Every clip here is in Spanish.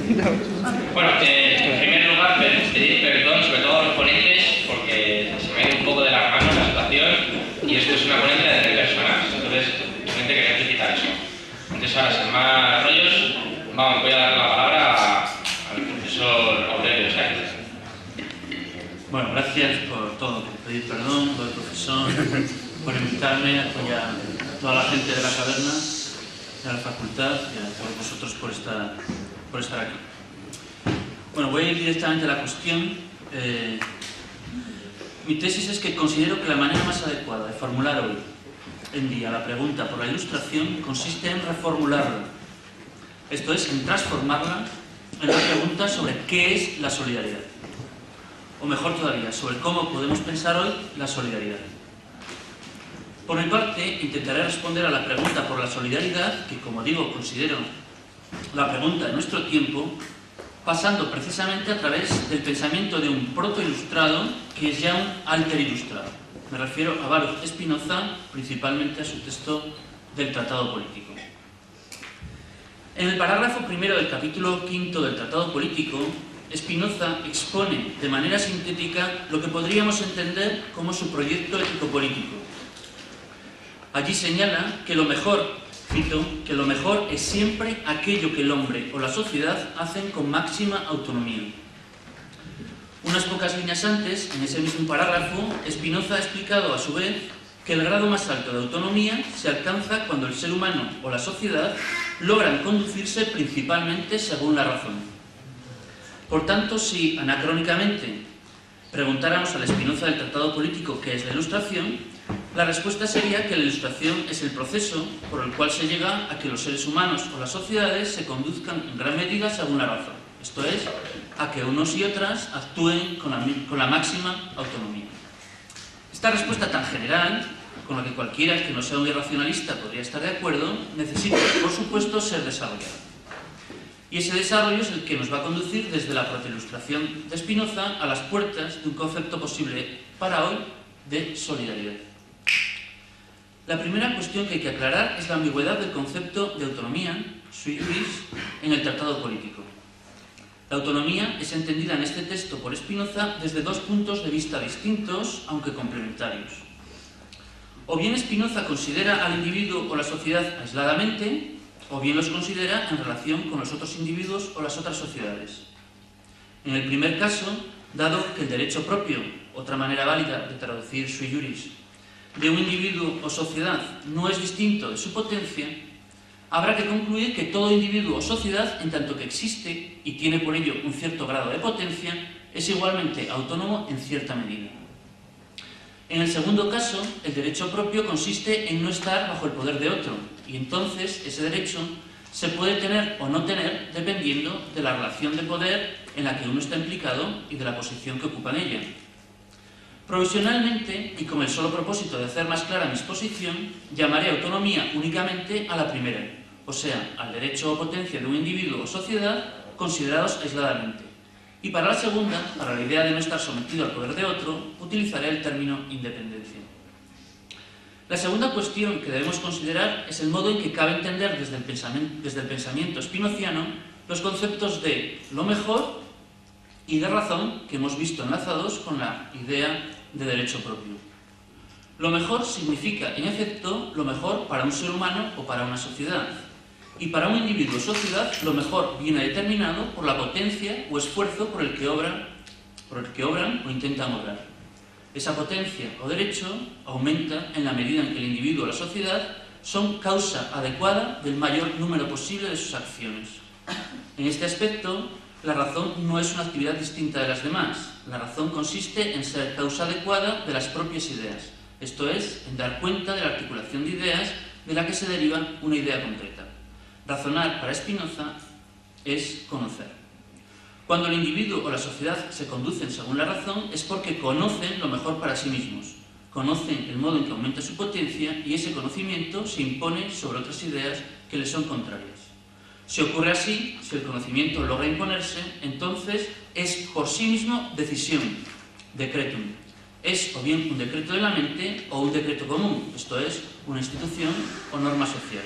Bueno, en primer lugar, pedir perdón sobre todo a los ponentes porque se me ha ido un poco de las manos la situación y esto es una ponencia de 3 personas, entonces simplemente quería explicitar eso. Entonces ahora, sin más rollos, voy a dar la palabra al profesor Aurelio Sáenz. Bueno, gracias por todo, por pedir perdón, por el profesor, por invitarme, a toda la gente de la caverna, de la facultad y a todos vosotros por estar aquí. Bueno, voy a ir directamente a la cuestión. Mi tesis es que considero que la manera más adecuada de formular hoy en día la pregunta por la Ilustración consiste en reformularla, esto es, en transformarla en la pregunta sobre qué es la solidaridad. O mejor todavía, sobre cómo podemos pensar hoy la solidaridad. Por mi parte, intentaré responder a la pregunta por la solidaridad, que como digo, considero la pregunta de nuestro tiempo, pasando precisamente a través del pensamiento de un proto-ilustrado que es ya un alter-ilustrado. Me refiero a Baruch Spinoza, principalmente a su texto del Tratado Político. En el parágrafo primero del capítulo quinto del Tratado Político, Spinoza expone de manera sintética lo que podríamos entender como su proyecto ético-político. Allí señala que lo mejor, cito, que lo mejor es siempre aquello que el hombre o la sociedad hacen con máxima autonomía. Unas pocas líneas antes, en ese mismo parágrafo, Spinoza ha explicado a su vez que el grado más alto de autonomía se alcanza cuando el ser humano o la sociedad logran conducirse principalmente según la razón. Por tanto, si anacrónicamente preguntáramos al Spinoza del Tratado Político qué es la Ilustración, la respuesta sería que la Ilustración es el proceso por el cual se llega a que los seres humanos o las sociedades se conduzcan en gran medida según la razón, esto es, a que unos y otras actúen con la máxima autonomía. Esta respuesta tan general, con la que cualquiera que no sea un irracionalista podría estar de acuerdo, necesita, por supuesto, ser desarrollada. Y ese desarrollo es el que nos va a conducir desde la protoilustración de Spinoza a las puertas de un concepto posible para hoy de solidaridad. La primera cuestión que hay que aclarar es la ambigüedad del concepto de autonomía, sui juris, en el Tratado Político. La autonomía es entendida en este texto por Spinoza desde 2 puntos de vista distintos, aunque complementarios. O bien Spinoza considera al individuo o la sociedad aisladamente, o bien los considera en relación con los otros individuos o las otras sociedades. En el primer caso, dado que el derecho propio, otra manera válida de traducir sui juris, de un individuo o sociedad no es distinto de su potencia, habrá que concluir que todo individuo o sociedad, en tanto que existe y tiene por ello un cierto grado de potencia, es igualmente autónomo en cierta medida. En el segundo caso, el derecho propio consiste en no estar bajo el poder de otro, y entonces ese derecho se puede tener o no tener dependiendo de la relación de poder en la que uno está implicado y de la posición que ocupa en ella. Provisionalmente, y con el solo propósito de hacer más clara mi exposición, llamaré autonomía únicamente a la primera, o sea, al derecho o potencia de un individuo o sociedad considerados aisladamente. Y para la segunda, para la idea de no estar sometido al poder de otro, utilizaré el término independencia. La segunda cuestión que debemos considerar es el modo en que cabe entender desde el pensamiento spinoziano los conceptos de lo mejor y de razón que hemos visto enlazados con la idea de derecho propio. Lo mejor significa, en efecto, lo mejor para un ser humano o para una sociedad. Y para un individuo o sociedad, lo mejor viene determinado por la potencia o esfuerzo por el que obran o intentan obrar. Esa potencia o derecho aumenta en la medida en que el individuo o la sociedad son causa adecuada del mayor número posible de sus acciones. En este aspecto, la razón no es una actividad distinta de las demás. La razón consiste en ser causa adecuada de las propias ideas, esto es, en dar cuenta de la articulación de ideas de la que se deriva una idea concreta. Razonar para Spinoza es conocer. Cuando el individuo o la sociedad se conducen según la razón es porque conocen lo mejor para sí mismos, conocen el modo en que aumenta su potencia y ese conocimiento se impone sobre otras ideas que les son contrarias. Si ocurre así, si el conocimiento logra imponerse, entonces es por sí mismo decisión, decretum. Es o bien un decreto de la mente o un decreto común, esto es, una institución o norma social.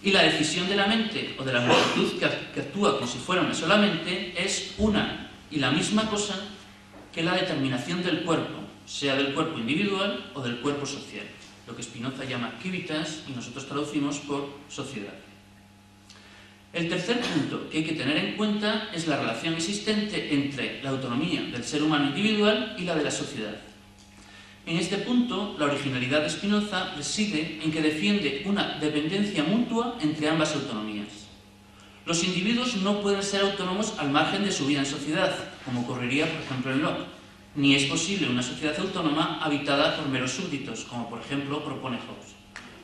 Y la decisión de la mente o de la multitud que actúa como si fuera una sola mente es una y la misma cosa que la determinación del cuerpo, sea del cuerpo individual o del cuerpo social, lo que Spinoza llama civitas y nosotros traducimos por sociedad. El tercer punto que hay que tener en cuenta es la relación existente entre la autonomía del ser humano individual y la de la sociedad. En este punto, la originalidad de Spinoza reside en que defiende una dependencia mutua entre ambas autonomías. Los individuos no pueden ser autónomos al margen de su vida en sociedad, como ocurriría, por ejemplo, en Locke, ni es posible una sociedad autónoma habitada por meros súbditos, como por ejemplo propone Hobbes.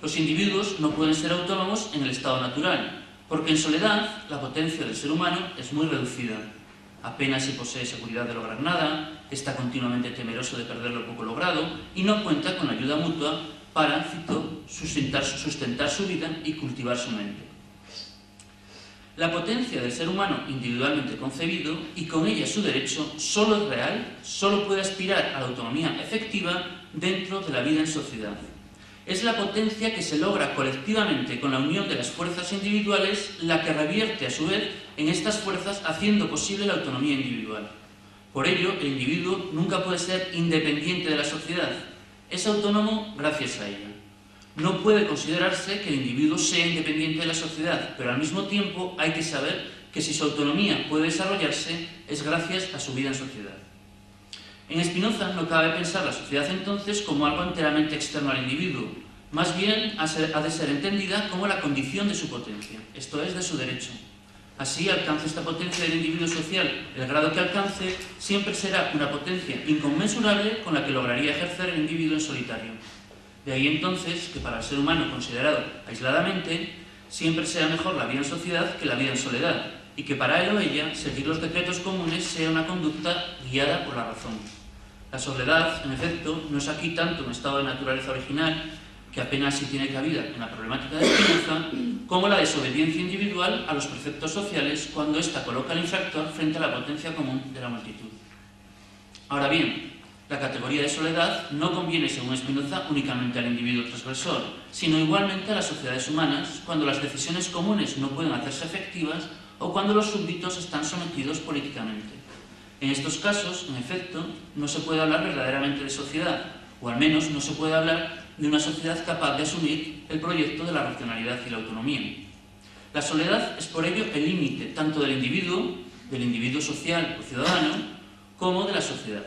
Los individuos no pueden ser autónomos en el estado natural, porque en soledad la potencia del ser humano es muy reducida. Apenas si posee seguridad de lograr nada, está continuamente temeroso de perder lo poco logrado y no cuenta con ayuda mutua para, cito, sustentar su vida y cultivar su mente. La potencia del ser humano individualmente concebido y con ella su derecho solo es real, solo puede aspirar a la autonomía efectiva dentro de la vida en sociedad. Es la potencia que se logra colectivamente con la unión de las fuerzas individuales la que revierte a su vez en estas fuerzas haciendo posible la autonomía individual. Por ello, el individuo nunca puede ser independiente de la sociedad, es autónomo gracias a ella. No puede considerarse que el individuo sea independiente de la sociedad, pero al mismo tiempo hay que saber que si su autonomía puede desarrollarse es gracias a su vida en sociedad. En Spinoza no cabe pensar la sociedad entonces como algo enteramente externo al individuo, más bien ha de ser entendida como la condición de su potencia, esto es, de su derecho. Así, alcance esta potencia del individuo social, el grado que alcance, siempre será una potencia inconmensurable con la que lograría ejercer el individuo en solitario. De ahí entonces que para el ser humano considerado aisladamente, siempre sea mejor la vida en sociedad que la vida en soledad, y que para él o ella seguir los decretos comunes sea una conducta guiada por la razón. La soledad, en efecto, no es aquí tanto un estado de naturaleza original, que apenas si tiene cabida en la problemática de Spinoza, como la desobediencia individual a los preceptos sociales cuando ésta coloca al infractor frente a la potencia común de la multitud. Ahora bien, la categoría de soledad no conviene, según Spinoza, únicamente al individuo transgresor, sino igualmente a las sociedades humanas, cuando las decisiones comunes no pueden hacerse efectivas o cuando los súbditos están sometidos políticamente. En estos casos, en efecto, no se puede hablar verdaderamente de sociedad, o al menos no se puede hablar de una sociedad capaz de asumir el proyecto de la racionalidad y la autonomía. La soledad es por ello el límite tanto del individuo social o ciudadano, como de la sociedad.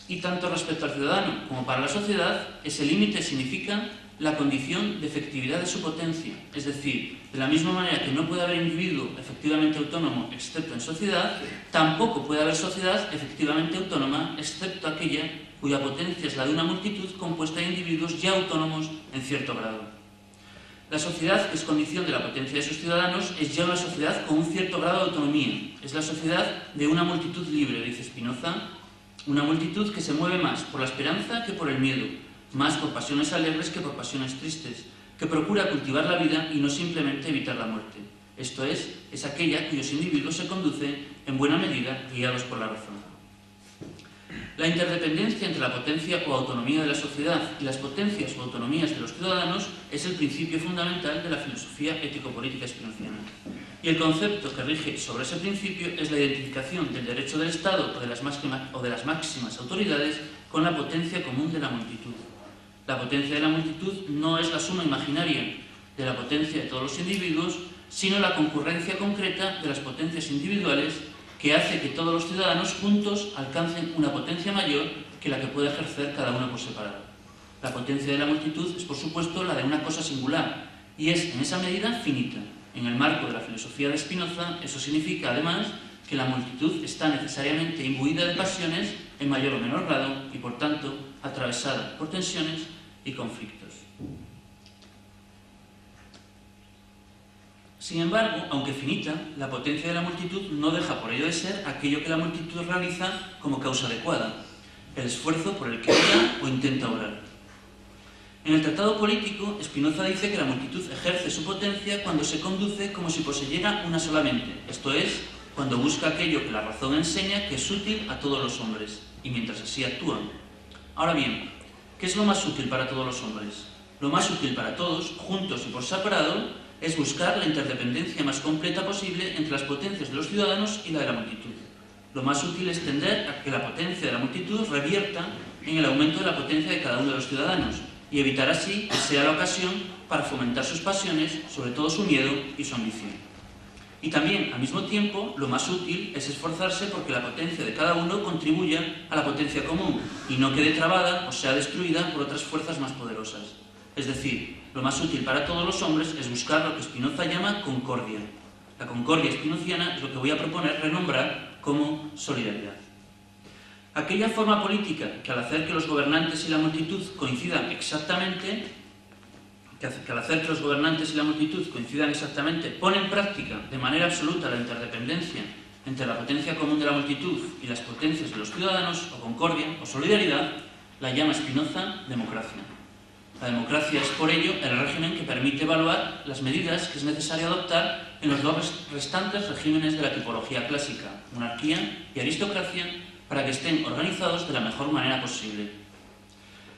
Y tanto respecto al ciudadano como para la sociedad, ese límite significa la condición de efectividad de su potencia, es decir, de la misma manera que no puede haber individuo efectivamente autónomo excepto en sociedad, tampoco puede haber sociedad efectivamente autónoma excepto aquella cuya potencia es la de una multitud compuesta de individuos ya autónomos en cierto grado. La sociedad, que es condición de la potencia de sus ciudadanos, es ya una sociedad con un cierto grado de autonomía, es la sociedad de una multitud libre, dice Spinoza, una multitud que se mueve más por la esperanza que por el miedo, más por pasiones alegres que por pasiones tristes, que procura cultivar la vida y no simplemente evitar la muerte. Esto es aquella cuyos individuos se conducen en buena medida guiados por la razón. La interdependencia entre la potencia o autonomía de la sociedad y las potencias o autonomías de los ciudadanos es el principio fundamental de la filosofía ético-política spinoziana. Y el concepto que rige sobre ese principio es la identificación del derecho del Estado o de las máximas autoridades con la potencia común de la multitud. La potencia de la multitud no es la suma imaginaria de la potencia de todos los individuos, sino la concurrencia concreta de las potencias individuales que hace que todos los ciudadanos juntos alcancen una potencia mayor que la que puede ejercer cada uno por separado. La potencia de la multitud es, por supuesto, la de una cosa singular, y es, en esa medida, finita. En el marco de la filosofía de Spinoza, eso significa, además, que la multitud está necesariamente imbuida de pasiones en mayor o menor grado y, por tanto, atravesada por tensiones y conflictos. Sin embargo, aunque finita, la potencia de la multitud no deja por ello de ser aquello que la multitud realiza como causa adecuada, el esfuerzo por el que obra o intenta obrar. En el Tratado Político, Spinoza dice que la multitud ejerce su potencia cuando se conduce como si poseyera una sola mente, esto es, cuando busca aquello que la razón enseña que es útil a todos los hombres, y mientras así actúan. Ahora bien, ¿qué es lo más útil para todos los hombres? Lo más útil para todos, juntos y por separado, es buscar la interdependencia más completa posible entre las potencias de los ciudadanos y la de la multitud. Lo más útil es tender a que la potencia de la multitud revierta en el aumento de la potencia de cada uno de los ciudadanos y evitar así que sea la ocasión para fomentar sus pasiones, sobre todo su miedo y su ambición. Y también, al mismo tiempo, lo más útil es esforzarse porque la potencia de cada uno contribuya a la potencia común y no quede trabada o sea destruida por otras fuerzas más poderosas. Es decir, lo más útil para todos los hombres es buscar lo que Spinoza llama concordia. La concordia spinoziana es lo que voy a proponer renombrar como solidaridad. Aquella forma política que al hacer que los gobernantes y la multitud coincidan exactamente, pone en práctica de manera absoluta la interdependencia entre la potencia común de la multitud y las potencias de los ciudadanos, o concordia, o solidaridad, la llama Spinoza democracia. La democracia es, por ello, el régimen que permite evaluar las medidas que es necesario adoptar en los dos restantes regímenes de la tipología clásica, monarquía y aristocracia, para que estén organizados de la mejor manera posible.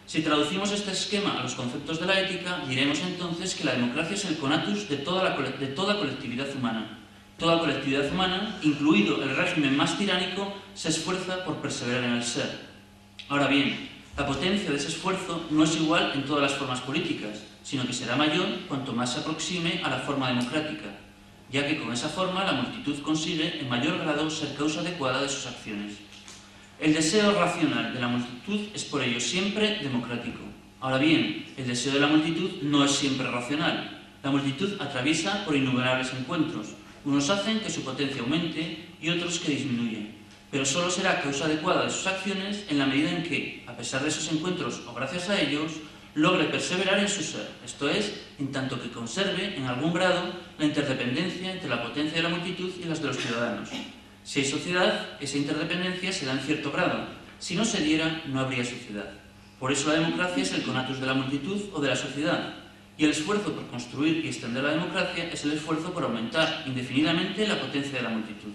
Si traducimos este esquema a los conceptos de la ética, diremos entonces que la democracia es el conatus de toda colectividad humana. Toda colectividad humana, incluido el régimen más tiránico, se esfuerza por perseverar en el ser. Ahora bien, la potencia de ese esfuerzo no es igual en todas las formas políticas, sino que será mayor cuanto más se aproxime a la forma democrática, ya que con esa forma la multitud consigue en mayor grado ser causa adecuada de sus acciones. El deseo racional de la multitud es por ello siempre democrático. Ahora bien, el deseo de la multitud no es siempre racional. La multitud atraviesa por innumerables encuentros. Unos hacen que su potencia aumente y otros que disminuyen. Pero solo será causa adecuada de sus acciones en la medida en que, a pesar de esos encuentros o gracias a ellos, logre perseverar en su ser, esto es, en tanto que conserve, en algún grado, la interdependencia entre la potencia de la multitud y las de los ciudadanos. Si hay sociedad, esa interdependencia se da en cierto grado. Si no se diera, no habría sociedad. Por eso la democracia es el conatus de la multitud o de la sociedad, y el esfuerzo por construir y extender la democracia es el esfuerzo por aumentar indefinidamente la potencia de la multitud.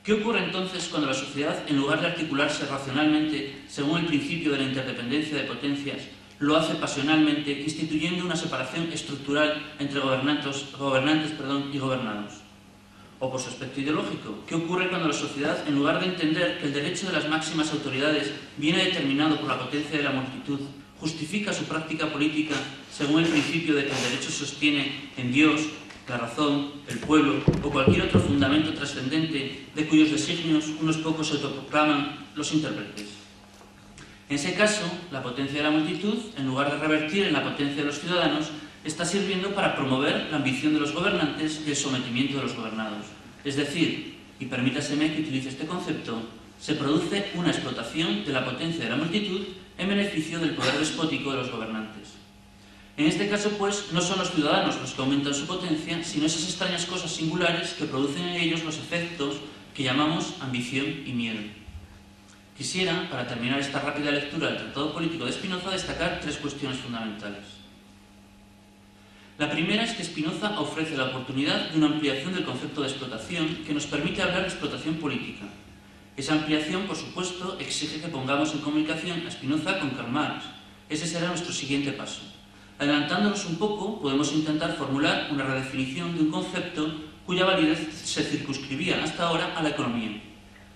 ¿Qué ocurre entonces cuando la sociedad, en lugar de articularse racionalmente según el principio de la interdependencia de potencias, lo hace pasionalmente, instituyendo una separación estructural entre gobernantes y gobernados? O por su aspecto ideológico, ¿qué ocurre cuando la sociedad, en lugar de entender que el derecho de las máximas autoridades viene determinado por la potencia de la multitud, justifica su práctica política según el principio de que el derecho se sostiene en Dios, la razón, el pueblo o cualquier otro fundamento trascendente de cuyos designios unos pocos se autoproclaman los intérpretes? En ese caso, la potencia de la multitud, en lugar de revertir en la potencia de los ciudadanos, está sirviendo para promover la ambición de los gobernantes y el sometimiento de los gobernados. Es decir, y permítaseme que utilice este concepto, se produce una explotación de la potencia de la multitud en beneficio del poder despótico de los gobernantes. En este caso, pues, no son los ciudadanos los que aumentan su potencia, sino esas extrañas cosas singulares que producen en ellos los efectos que llamamos ambición y miedo. Quisiera, para terminar esta rápida lectura del Tratado Político de Spinoza, destacar tres cuestiones fundamentales. La primera es que Spinoza ofrece la oportunidad de una ampliación del concepto de explotación que nos permite hablar de explotación política. Esa ampliación, por supuesto, exige que pongamos en comunicación a Spinoza con Karl Marx. Ese será nuestro siguiente paso. Adelantándonos un poco, podemos intentar formular una redefinición de un concepto cuya validez se circunscribía hasta ahora a la economía.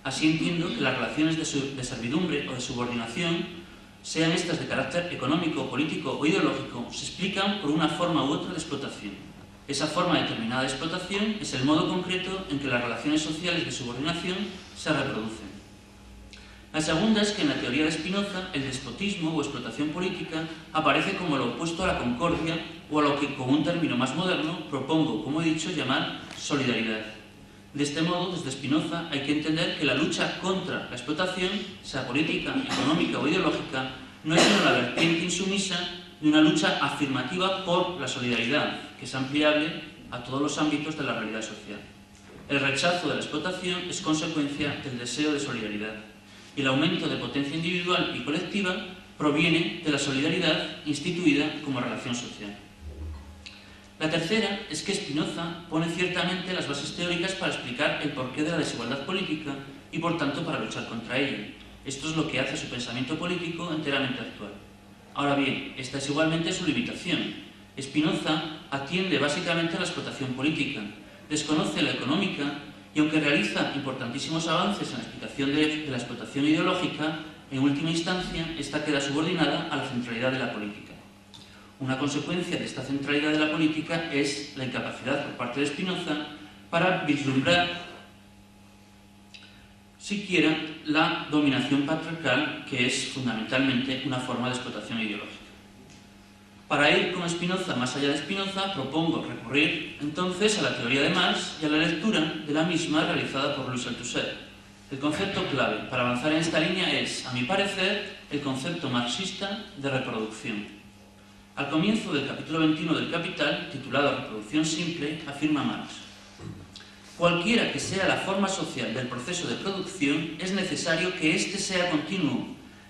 Así entiendo que las relaciones de servidumbre o de subordinación, sean estas de carácter económico, político o ideológico, se explican por una forma u otra de explotación. Esa forma determinada de explotación es el modo concreto en que las relaciones sociales de subordinación se reproducen. La segunda es que en la teoría de Spinoza el despotismo o explotación política aparece como lo opuesto a la concordia o a lo que, con un término más moderno, propongo, como he dicho, llamar solidaridad. De este modo, desde Spinoza hay que entender que la lucha contra la explotación, sea política, económica o ideológica, no es sino la vertiente insumisa de una lucha afirmativa por la solidaridad, que es ampliable a todos los ámbitos de la realidad social. El rechazo de la explotación es consecuencia del deseo de solidaridad, y el aumento de potencia individual y colectiva proviene de la solidaridad instituida como relación social. La tercera es que Spinoza pone ciertamente las bases teóricas para explicar el porqué de la desigualdad política y, por tanto, para luchar contra ella. Esto es lo que hace su pensamiento político enteramente actual. Ahora bien, esta es igualmente su limitación. Spinoza atiende básicamente a la explotación política, desconoce la económica y, aunque realiza importantísimos avances en la explicación de la explotación ideológica, en última instancia, esta queda subordinada a la centralidad de la política. Una consecuencia de esta centralidad de la política es la incapacidad por parte de Spinoza para vislumbrar siquiera la dominación patriarcal, que es fundamentalmente una forma de explotación ideológica. Para ir con Spinoza más allá de Spinoza, propongo recurrir entonces a la teoría de Marx y a la lectura de la misma realizada por Louis Althusser. El concepto clave para avanzar en esta línea es, a mi parecer, el concepto marxista de reproducción. Al comienzo del capítulo 21 del Capital, titulado Reproducción simple, afirma Marx: cualquiera que sea la forma social del proceso de producción, es necesario que éste sea continuo,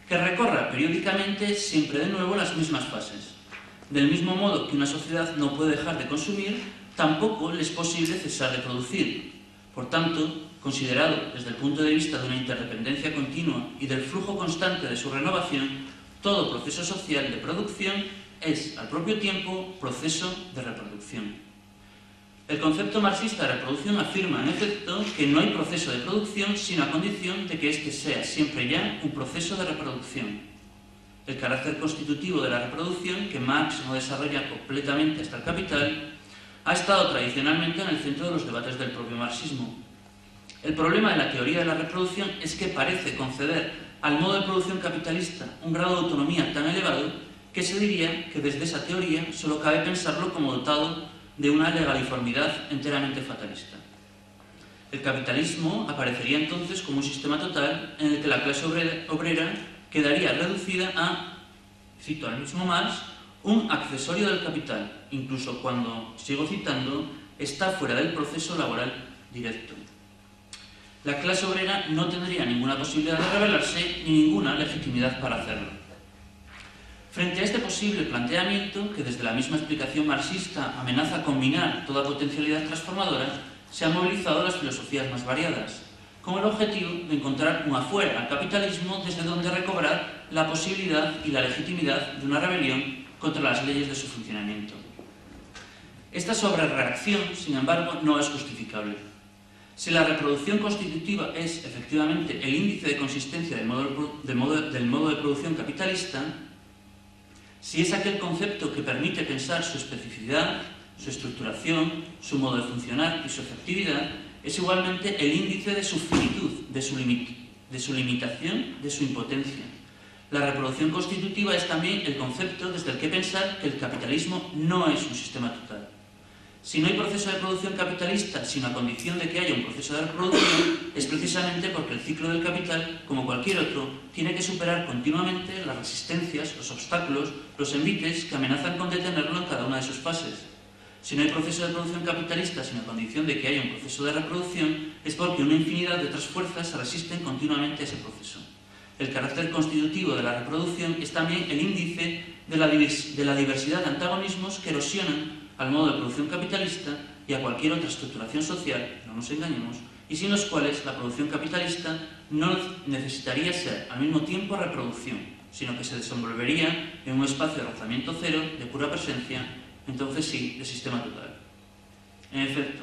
que recorra periódicamente siempre de nuevo las mismas fases. Del mismo modo que una sociedad no puede dejar de consumir, tampoco le es posible cesar de producir. Por tanto, considerado desde el punto de vista de una interdependencia continua y del flujo constante de su renovación, todo proceso social de producción es, al propio tiempo, proceso de reproducción. El concepto marxista de reproducción afirma, en efecto, que no hay proceso de producción sino a condición de que éste sea siempre ya un proceso de reproducción. El carácter constitutivo de la reproducción, que Marx no desarrolla completamente hasta el Capital, ha estado tradicionalmente en el centro de los debates del propio marxismo. El problema de la teoría de la reproducción es que parece conceder al modo de producción capitalista un grado de autonomía tan elevado que se diría que desde esa teoría solo cabe pensarlo como dotado de una legaliformidad enteramente fatalista. El capitalismo aparecería entonces como un sistema total en el que la clase obrera quedaría reducida a, cito al mismo Marx, un accesorio del capital, incluso cuando, sigo citando, está fuera del proceso laboral directo. La clase obrera no tendría ninguna posibilidad de rebelarse ni ninguna legitimidad para hacerlo. Frente a este posible planteamiento, que desde la misma explicación marxista amenaza con minar toda potencialidad transformadora, se han movilizado las filosofías más variadas, con el objetivo de encontrar un afuera al capitalismo desde donde recobrar la posibilidad y la legitimidad de una rebelión contra las leyes de su funcionamiento. Esta sobrereacción, sin embargo, no es justificable. Si la reproducción constitutiva es efectivamente el índice de consistencia del modo de producción capitalista, si es aquel concepto que permite pensar su especificidad, su estructuración, su modo de funcionar y su efectividad, es igualmente el índice de su finitud, de su limitación, de su impotencia. La reproducción constitutiva es también el concepto desde el que pensar que el capitalismo no es un sistema total. Si no hay proceso de producción capitalista, sino a condición de que haya un proceso de reproducción, es precisamente porque el ciclo del capital, como cualquier otro, tiene que superar continuamente las resistencias, los obstáculos, los envites que amenazan con detenerlo en cada una de sus fases. Si no hay proceso de producción capitalista, sino a condición de que haya un proceso de reproducción, es porque una infinidad de otras fuerzas se resisten continuamente a ese proceso. El carácter constitutivo de la reproducción es también el índice de la diversidad de antagonismos que erosionan al modo de producción capitalista y a cualquier otra estructuración social, no nos engañemos, y sin los cuales la producción capitalista no necesitaría ser al mismo tiempo reproducción, sino que se desenvolvería en un espacio de rozamiento cero, de pura presencia, entonces sí, de sistema total. En efecto,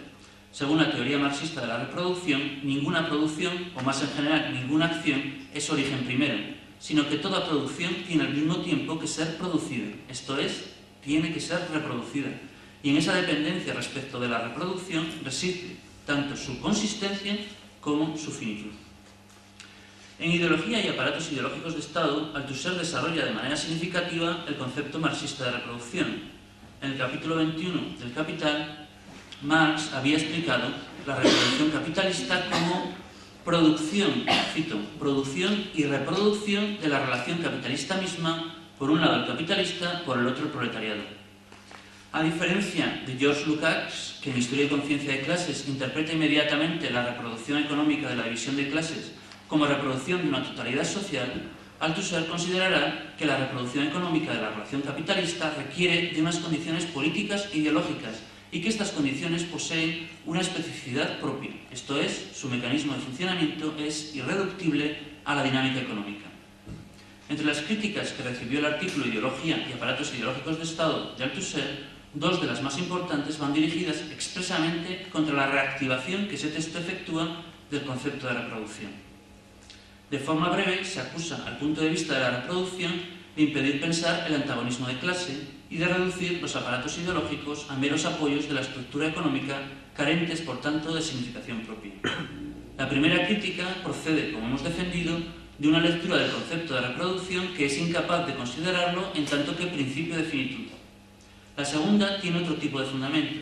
según la teoría marxista de la reproducción, ninguna producción, o más en general, ninguna acción, es origen primero, sino que toda producción tiene al mismo tiempo que ser producida, esto es, tiene que ser reproducida. Y en esa dependencia respecto de la reproducción reside tanto su consistencia como su finitud. En Ideología y aparatos ideológicos de Estado, Althusser desarrolla de manera significativa el concepto marxista de reproducción. En el capítulo 21 del Capital, Marx había explicado la reproducción capitalista como producción, cito, producción y reproducción de la relación capitalista misma, por un lado el capitalista, por el otro el proletariado. A diferencia de George Lukács, que en Historia y Conciencia de Clases interpreta inmediatamente la reproducción económica de la división de clases como reproducción de una totalidad social, Althusser considerará que la reproducción económica de la relación capitalista requiere de unas condiciones políticas e ideológicas y que estas condiciones poseen una especificidad propia, esto es, su mecanismo de funcionamiento es irreductible a la dinámica económica. Entre las críticas que recibió el artículo Ideología y aparatos ideológicos de Estado de Althusser, Dos de las más importantes van dirigidas expresamente contra la reactivación que ese texto efectúa del concepto de reproducción. De forma breve, se acusa al punto de vista de la reproducción de impedir pensar el antagonismo de clase y de reducir los aparatos ideológicos a meros apoyos de la estructura económica, carentes, por tanto, de significación propia. La primera crítica procede, como hemos defendido, de una lectura del concepto de reproducción que es incapaz de considerarlo en tanto que principio de finitud. La segunda tiene otro tipo de fundamento.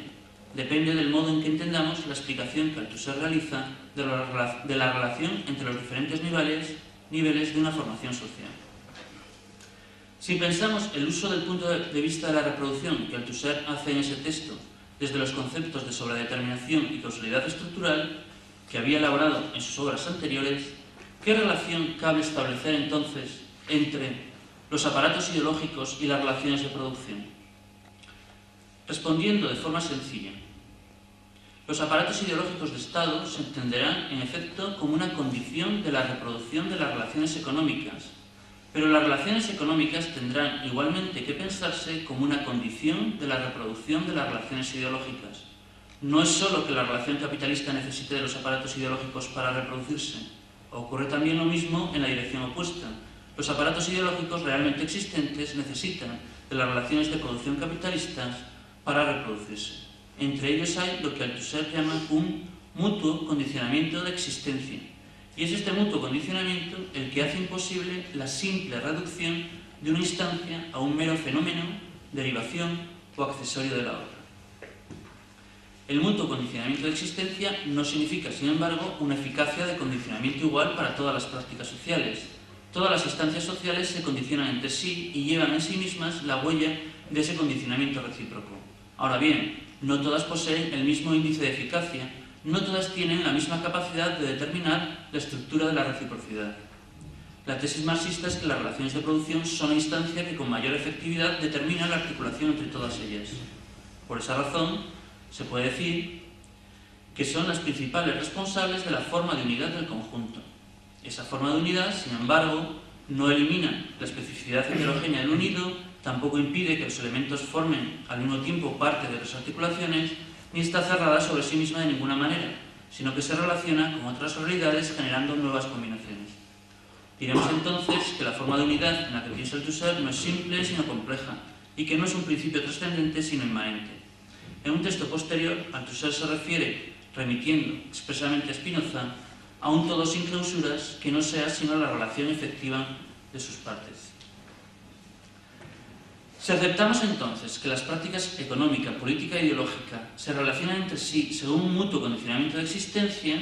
Depende del modo en que entendamos la explicación que Althusser realiza de la relación entre los diferentes niveles de una formación social. Si pensamos el uso del punto de vista de la reproducción que Althusser hace en ese texto desde los conceptos de sobredeterminación y causalidad estructural que había elaborado en sus obras anteriores, ¿qué relación cabe establecer entonces entre los aparatos ideológicos y las relaciones de producción? Respondiendo de forma sencilla, los aparatos ideológicos de Estado se entenderán, en efecto, como una condición de la reproducción de las relaciones económicas, pero las relaciones económicas tendrán igualmente que pensarse como una condición de la reproducción de las relaciones ideológicas. No es solo que la relación capitalista necesite de los aparatos ideológicos para reproducirse, ocurre también lo mismo en la dirección opuesta. Los aparatos ideológicos realmente existentes necesitan de las relaciones de producción capitalistas para reproducirse. Entre ellos hay lo que Althusser llama un mutuo condicionamiento de existencia, y es este mutuo condicionamiento el que hace imposible la simple reducción de una instancia a un mero fenómeno, derivación o accesorio de la otra. El mutuo condicionamiento de existencia no significa, sin embargo, una eficacia de condicionamiento igual para todas las prácticas sociales. Todas las instancias sociales se condicionan entre sí y llevan en sí mismas la huella de ese condicionamiento recíproco. Ahora bien, no todas poseen el mismo índice de eficacia, no todas tienen la misma capacidad de determinar la estructura de la reciprocidad. La tesis marxista es que las relaciones de producción son la instancia que con mayor efectividad determina la articulación entre todas ellas. Por esa razón, se puede decir que son las principales responsables de la forma de unidad del conjunto. Esa forma de unidad, sin embargo, no elimina la especificidad heterogénea del unido, tampoco impide que los elementos formen al mismo tiempo parte de las articulaciones, ni está cerrada sobre sí misma de ninguna manera, sino que se relaciona con otras realidades generando nuevas combinaciones. Diremos entonces que la forma de unidad en la que piensa Althusser no es simple sino compleja, y que no es un principio trascendente sino inmanente. En un texto posterior, Althusser se refiere, remitiendo expresamente a Spinoza, a un todo sin clausuras que no sea sino la relación efectiva de sus partes. Si aceptamos entonces que las prácticas económica, política e ideológica se relacionan entre sí según un mutuo condicionamiento de existencia,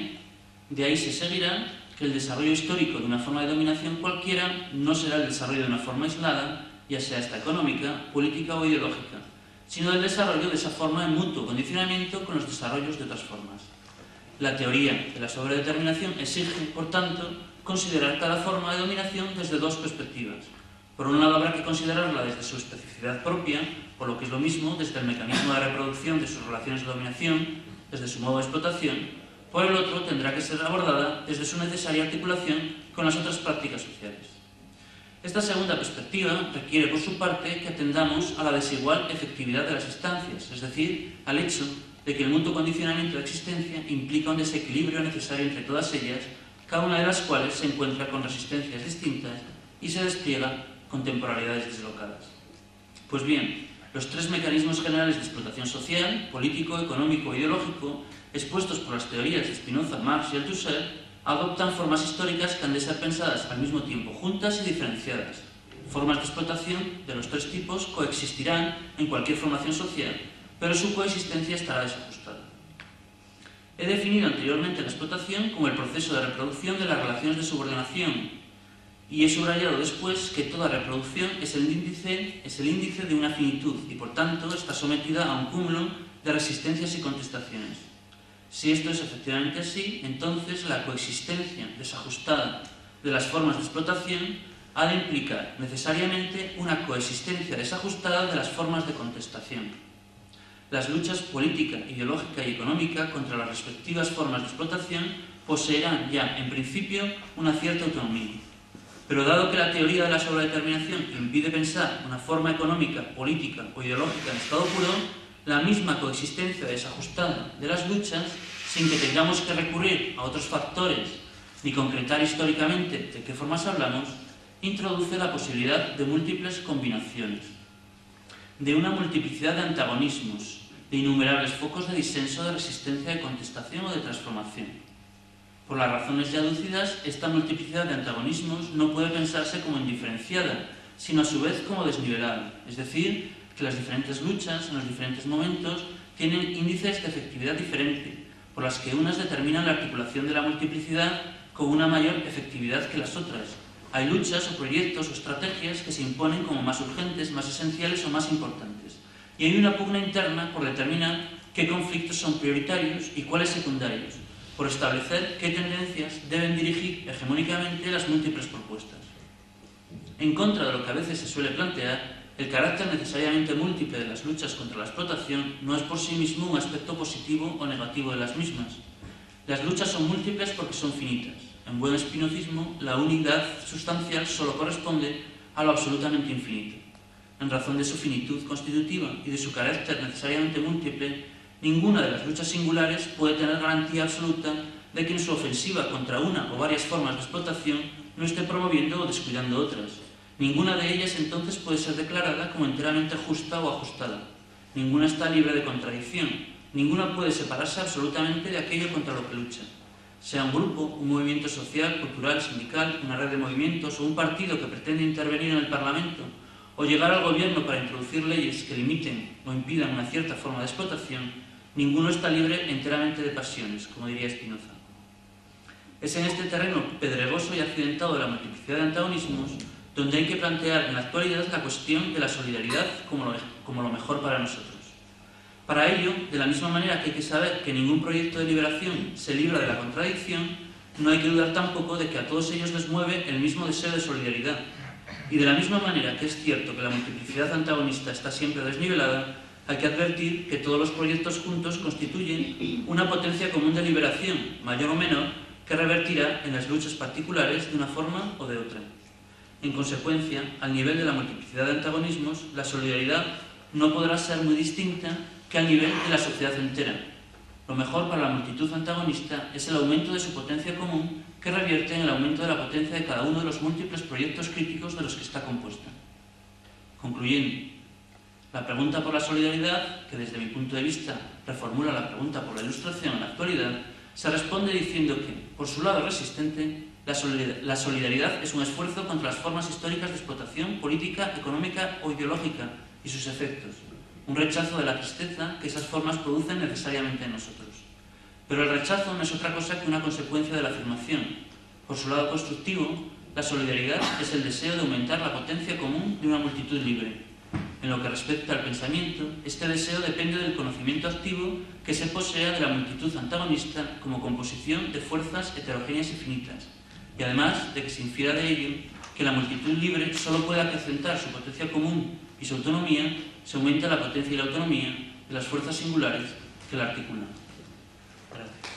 de ahí se seguirá que el desarrollo histórico de una forma de dominación cualquiera no será el desarrollo de una forma aislada, ya sea esta económica, política o ideológica, sino del desarrollo de esa forma de mutuo condicionamiento con los desarrollos de otras formas. La teoría de la sobredeterminación exige, por tanto, considerar cada forma de dominación desde dos perspectivas. Por un lado, habrá que considerarla desde su especificidad propia, por lo que es lo mismo desde el mecanismo de reproducción de sus relaciones de dominación, desde su modo de explotación. Por el otro, tendrá que ser abordada desde su necesaria articulación con las otras prácticas sociales. Esta segunda perspectiva requiere, por su parte, que atendamos a la desigual efectividad de las instancias, es decir, al hecho de que el mutuo condicionamiento de existencia implica un desequilibrio necesario entre todas ellas, cada una de las cuales se encuentra con resistencias distintas y se despliega con temporalidades deslocadas. Pues bien, los tres mecanismos generales de explotación social, político, económico e ideológico, expuestos por las teorías de Spinoza, Marx y Althusser, adoptan formas históricas que han de ser pensadas al mismo tiempo juntas y diferenciadas. Formas de explotación de los tres tipos coexistirán en cualquier formación social, pero su coexistencia estará desajustada. He definido anteriormente la explotación como el proceso de reproducción de las relaciones de subordinación, y he subrayado después que toda reproducción es el índice de una finitud y, por tanto, está sometida a un cúmulo de resistencias y contestaciones. Si esto es efectivamente así, entonces la coexistencia desajustada de las formas de explotación ha de implicar necesariamente una coexistencia desajustada de las formas de contestación. Las luchas política, ideológica y económica contra las respectivas formas de explotación poseerán ya, en principio, una cierta autonomía. Pero dado que la teoría de la sobredeterminación impide pensar una forma económica, política o ideológica en estado puro, la misma coexistencia desajustada de las luchas, sin que tengamos que recurrir a otros factores ni concretar históricamente de qué formas hablamos, introduce la posibilidad de múltiples combinaciones, de una multiplicidad de antagonismos, de innumerables focos de disenso, de resistencia, de contestación o de transformación. Por las razones ya aducidas, esta multiplicidad de antagonismos no puede pensarse como indiferenciada, sino a su vez como desnivelada, es decir, que las diferentes luchas en los diferentes momentos tienen índices de efectividad diferente, por las que unas determinan la articulación de la multiplicidad con una mayor efectividad que las otras. Hay luchas o proyectos o estrategias que se imponen como más urgentes, más esenciales o más importantes. Y hay una pugna interna por determinar qué conflictos son prioritarios y cuáles secundarios, por establecer qué tendencias deben dirigir hegemónicamente las múltiples propuestas. En contra de lo que a veces se suele plantear, el carácter necesariamente múltiple de las luchas contra la explotación no es por sí mismo un aspecto positivo o negativo de las mismas. Las luchas son múltiples porque son finitas. En buen espinozismo, la unidad sustancial solo corresponde a lo absolutamente infinito. En razón de su finitud constitutiva y de su carácter necesariamente múltiple, ninguna de las luchas singulares puede tener garantía absoluta de que en su ofensiva contra una o varias formas de explotación no esté promoviendo o descuidando otras. Ninguna de ellas entonces puede ser declarada como enteramente justa o ajustada. Ninguna está libre de contradicción. Ninguna puede separarse absolutamente de aquello contra lo que lucha. Sea un grupo, un movimiento social, cultural, sindical, una red de movimientos o un partido que pretende intervenir en el Parlamento o llegar al gobierno para introducir leyes que limiten o impidan una cierta forma de explotación, ninguno está libre enteramente de pasiones, como diría Spinoza. Es en este terreno pedregoso y accidentado de la multiplicidad de antagonismos donde hay que plantear en la actualidad la cuestión de la solidaridad como lo mejor para nosotros. Para ello, de la misma manera que hay que saber que ningún proyecto de liberación se libra de la contradicción, no hay que dudar tampoco de que a todos ellos les mueve el mismo deseo de solidaridad. Y de la misma manera que es cierto que la multiplicidad antagonista está siempre desnivelada, hay que advertir que todos los proyectos juntos constituyen una potencia común de liberación, mayor o menor, que revertirá en las luchas particulares de una forma o de otra. En consecuencia, al nivel de la multiplicidad de antagonismos, la solidaridad no podrá ser muy distinta que al nivel de la sociedad entera. Lo mejor para la multitud antagonista es el aumento de su potencia común que revierte en el aumento de la potencia de cada uno de los múltiples proyectos críticos de los que está compuesta. Concluyendo, la pregunta por la solidaridad, que desde mi punto de vista reformula la pregunta por la ilustración en la actualidad, se responde diciendo que, por su lado resistente, la solidaridad es un esfuerzo contra las formas históricas de explotación política, económica o ideológica y sus efectos, un rechazo de la tristeza que esas formas producen necesariamente en nosotros. Pero el rechazo no es otra cosa que una consecuencia de la afirmación. Por su lado constructivo, la solidaridad es el deseo de aumentar la potencia común de una multitud libre. En lo que respecta al pensamiento, este deseo depende del conocimiento activo que se posea de la multitud antagonista como composición de fuerzas heterogéneas y finitas, y además de que se infiera de ello que la multitud libre solo puede acrecentar su potencia común y su autonomía si aumenta la potencia y la autonomía de las fuerzas singulares que la articulan. Gracias.